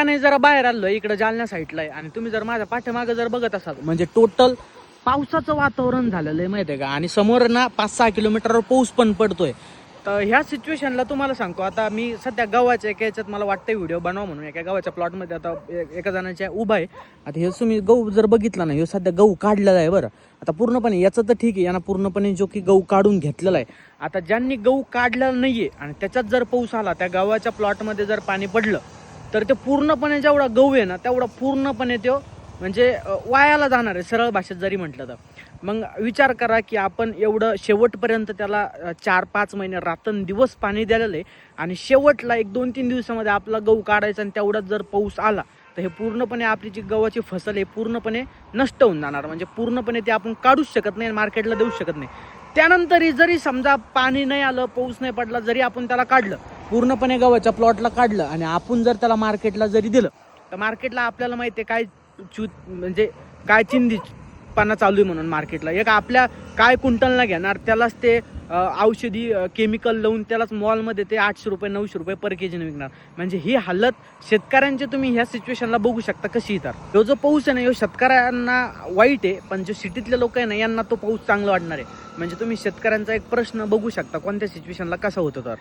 नाही जरा बाहेर आलो इकडे जालना साईडला आहे आणि तुम्ही जर माझ्या पाठीमागे जर बघत असाल म्हणजे टोटल पावसाचं वातावरण झालेलं आहे माहिती आहे का. आणि समोर ना 5-6 किलोमीटरवर पाऊस पण पडतोय. तर ह्या सिच्युएशनला तुम्हाला सांगतो, आता मी सध्या गव्हाच्या एका याच्यात मला वाटतं व्हिडिओ बनवा म्हणून एका गव्हाच्या प्लॉटमध्ये आता एका जणाच्या उभा आहे. आता हे तुम्ही गहू जर बघितला ना, हे सध्या गहू काढलेला आहे बरं. आता पूर्णपणे याचं तर ठीक आहे, यांना पूर्णपणे जो की गहू काढून घेतलेला आहे. आता ज्यांनी गहू काढलेला नाहीये आणि त्याच्यात जर पाऊस आला, त्या गव्हाच्या प्लॉटमध्ये जर पाणी पडलं तर ते पूर्णपणे जेवढा गहू आहे ना तेवढा पूर्णपणे तो म्हणजे वायाला जाणार आहे, सरळ भाषेत जरी म्हटलं तर. मग विचार करा की आपण एवढं शेवटपर्यंत त्याला 4-5 महिने रात्रंदिवस पाणी द्यायला आहे आणि शेवटला 1-2-3 दिवसामध्ये आपला गहू काढायचा आणि तेवढाच जर पाऊस आला तर हे पूर्णपणे आपली जी गव्हाची फसल आहे पूर्णपणे नष्ट होऊन जाणार. म्हणजे पूर्णपणे ते आपण काढूच शकत नाही, मार्केटला देऊ शकत नाही. त्यानंतरही जरी समजा पाणी नाही आलं, पाऊस नाही पडला, जरी आपण त्याला काढलं पूर्णपणे गव्हाच्या प्लॉटला काढलं आणि आपण जर त्याला मार्केटला जरी दिलं तर मार्केटला आपल्याला माहिती आहे काय म्हणजे काय चिंधीपणा चालू आहे म्हणून मार्केटला. एक आपल्या काय क्विंटलला घेणार त्यालाच ते औषधी केमिकल लावून त्यालाच मॉलमध्ये ते 800 रुपये 900 रुपये पर केजीने विकणार. म्हणजे ही हालत शेतकऱ्यांची तुम्ही ह्या सिच्युएशनला बघू शकता कशी. तर तो जो पाऊस आहे ना, ह्यो शेतकऱ्यांना वाईट आहे, पण जे सिटीतले लोक आहे ना यांना तो पाऊस चांगला वाटणार आहे. म्हणजे तुम्ही शेतकऱ्यांचा एक प्रश्न बघू शकता कोणत्या सिच्युएशनला कसा होतो. तर